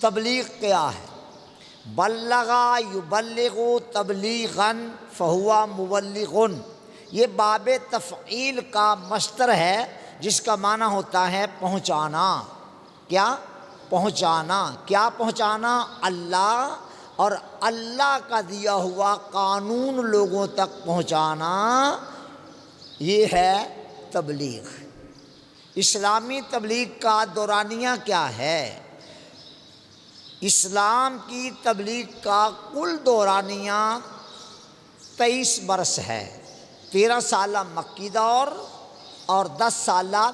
تبلیغ کیا ہے؟ بلغا یبلغ تبلیغاً فہو مبلغ، یہ باب تفعیل کا مصدر ہے جس کا معنی ہوتا ہے پہنچانا۔ کیا پہنچانا؟ کیا پہنچانا؟ اللہ اور اللہ کا دیا ہوا قانون لوگوں تک پہنچانا، یہ ہے تبلیغ۔ اسلامی تبلیغ کا دورانیہ کیا ہے؟ اسلام کی تبلیغ کا کل دورانیہ 23 برس ہے، 13 سالہ مکی دور اور 10 سالہ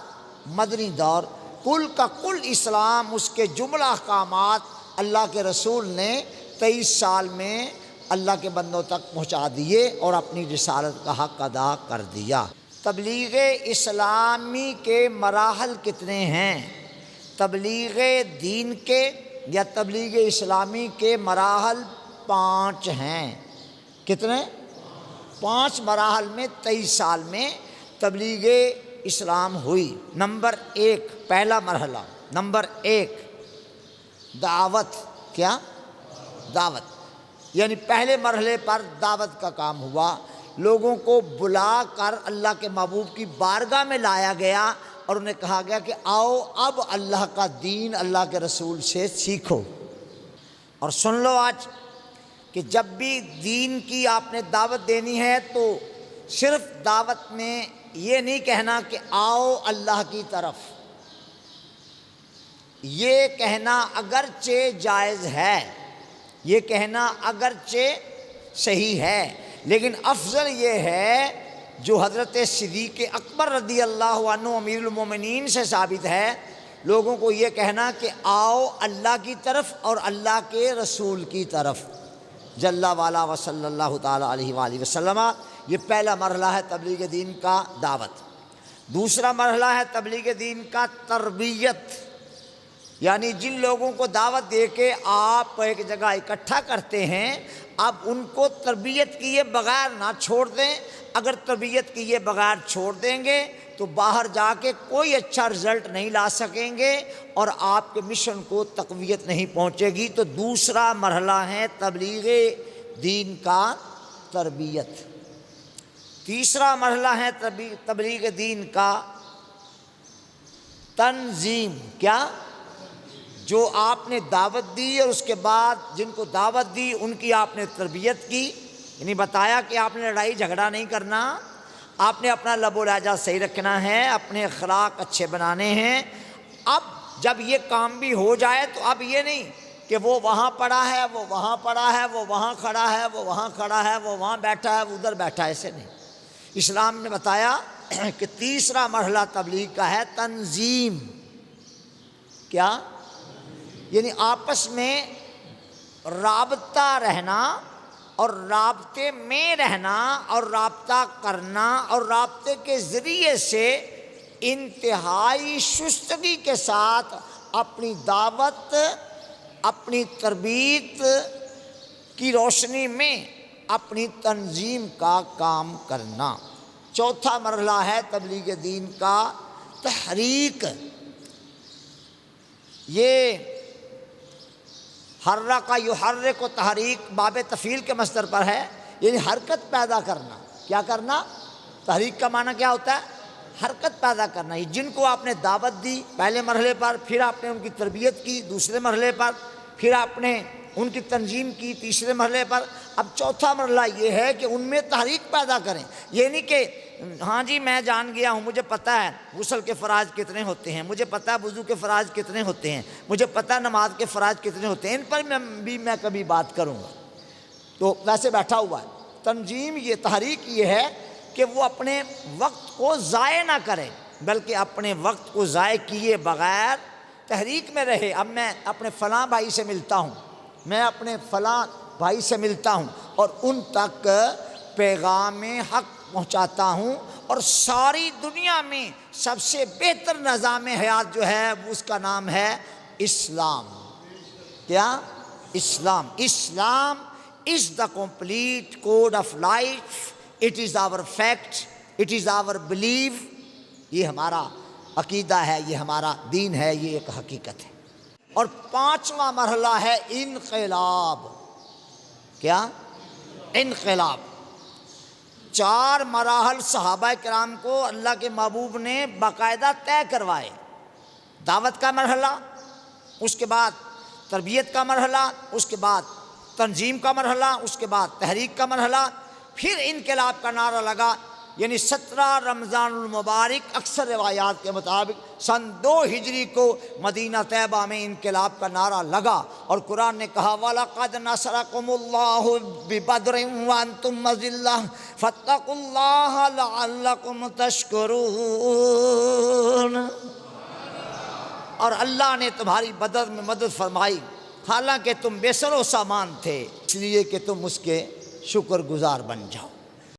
مدنی دور۔ کل کا کل اسلام، اس کے جملہ احکامات اللہ کے رسول نے 23 سال میں اللہ کے بندوں تک پہنچا دیے اور اپنی رسالت کا حق ادا کر دیا۔ تبلیغ اسلامی کے مراحل کتنے ہیں؟ تبلیغ دین کے یا تبلیغ اسلامی کے مراحل 5 ہیں۔ کتنے؟ 5 مراحل میں 23 سال میں تبلیغ اسلام ہوئی۔ نمبر 1، پہلا مرحلہ، نمبر 1 دعوت۔ کیا؟ دعوت، یعنی پہلے مرحلے پر دعوت کا کام ہوا، لوگوں کو بلا کر اللہ کے محبوب کی بارگاہ میں لایا گیا اور انہیں کہا گیا کہ آؤ اب اللہ کا دین اللہ کے رسول سے سیکھو۔ اور سن لو آج کہ جب بھی دین کی آپ نے دعوت دینی ہے تو صرف دعوت میں یہ نہیں کہنا کہ آؤ اللہ کی طرف، یہ کہنا اگرچہ جائز ہے، یہ کہنا اگرچہ صحیح ہے، لیکن افضل یہ ہے جو حضرت صدیق اکبر رضی اللہ عنہ امیر المومنین سے ثابت ہے، لوگوں کو یہ کہنا کہ آؤ اللہ کی طرف اور اللہ کے رسول کی طرف جل والا و صلی اللہ تعالیٰ علیہ وآلہ وسلم۔ یہ پہلا مرحلہ ہے تبلیغ دین کا، دعوت۔ دوسرا مرحلہ ہے تبلیغ دین کا تربیت، یعنی جن لوگوں کو دعوت دے کے آپ ایک جگہ اکٹھا کرتے ہیں، اب ان کو تربیت کیے بغیر نہ چھوڑ دیں۔ اگر تربیت کیے بغیر چھوڑ دیں گے تو باہر جا کے کوئی اچھا رزلٹ نہیں لا سکیں گے اور آپ کے مشن کو تقویت نہیں پہنچے گی۔ تو دوسرا مرحلہ ہے تبلیغ دین کا تربیت۔ تیسرا مرحلہ ہے تبلیغ دین کا تنظیم۔ کیا؟ جو آپ نے دعوت دی اور اس کے بعد جن کو دعوت دی ان کی آپ نے تربیت کی، یعنی بتایا کہ آپ نے لڑائی جھگڑا نہیں کرنا، آپ نے اپنا لب و لہجہ صحیح رکھنا ہے، اپنے اخلاق اچھے بنانے ہیں۔ اب جب یہ کام بھی ہو جائے تو اب یہ نہیں کہ وہ وہاں پڑا ہے، وہ وہاں پڑا ہے، وہ وہاں کھڑا ہے، وہ وہاں کھڑا ہے، وہ وہاں بیٹھا ہے، وہ ادھر بیٹھا ہے، ایسے نہیں۔ اسلام نے بتایا کہ تیسرا مرحلہ تبلیغ کا ہے تنظیم۔ کیا؟ یعنی آپس میں رابطہ رہنا اور رابطے میں رہنا اور رابطہ کرنا اور رابطے کے ذریعے سے انتہائی شستگی کے ساتھ اپنی دعوت، اپنی تربیت کی روشنی میں اپنی تنظیم کا کام کرنا۔ چوتھا مرحلہ ہے تبلیغ دین کا تحریک۔ یہ حرک یحرک و تحریک باب تفعیل کے مصدر پر ہے، یعنی حرکت پیدا کرنا۔ کیا کرنا؟ تحریک کا معنی کیا ہوتا ہے؟ حرکت پیدا کرنا۔ یہ جن کو آپ نے دعوت دی پہلے مرحلے پر، پھر آپ نے ان کی تربیت کی دوسرے مرحلے پر، پھر آپ نے ان کی تنظیم کی تیسرے مرحلے پر، اب چوتھا مرحلہ یہ ہے کہ ان میں تحریک پیدا کریں۔ یہ نہیں کہ ہاں جی میں جان گیا ہوں، مجھے پتہ ہے غسل کے فرائض کتنے ہوتے ہیں، مجھے پتہ ہے وضو کے فرائض کتنے ہوتے ہیں، مجھے پتہ ہے نماز کے فرائض کتنے ہوتے ہیں، ان پر میں کبھی بات کروں گا، تو ویسے بیٹھا ہوا ہے۔ تنظیم، یہ تحریک یہ ہے کہ وہ اپنے وقت کو ضائع نہ کرے بلکہ اپنے وقت کو ضائع کیے بغیر تحریک میں رہے۔ اب میں اپنے فلاں بھائی سے ملتا ہوں، میں اپنے فلاں بھائی سے ملتا ہوں اور ان تک پیغام حق پہنچاتا ہوں، اور ساری دنیا میں سب سے بہتر نظام حیات جو ہے اس کا نام ہے اسلام۔ کیا؟ اسلام۔ اسلام is the complete code of life, it is our fact, it is our belief۔ یہ ہمارا عقیدہ ہے، یہ ہمارا دین ہے، یہ ایک حقیقت ہے۔ اور پانچواں مرحلہ ہے انقلاب. کیا؟ انقلاب. 4 مراحل صحابہ کرام کو اللہ کے محبوب نے باقاعدہ طے کروائے. دعوت کا مرحلہ، اس کے بعد تربیت کا مرحلہ، اس کے بعد تنظیم کا مرحلہ، اس کے بعد تحریک کا مرحلہ، پھر انقلاب کا نعرہ لگا. یعنی 17 رمضان المبارک اکثر روایات کے مطابق سن 2 ہجری کو مدینہ طیبہ میں انقلاب کا نعرہ لگا. اور قرآن نے کہا وَلَقَدْ نَصَرَكُمُ اللَّهُ بِبَدْرٍ وَأَنْتُمْ أَذِلَّةٌ فَاتَّقُوا اللَّهَ لَعَلَّكُمْ تَشْكُرُونَ. اور اللہ نے تمہاری بدر میں مدد فرمائی حالانکہ تم بے سر و سامان تھے، اس لیے کہ تم اس کے شکر گزار بن جاؤ.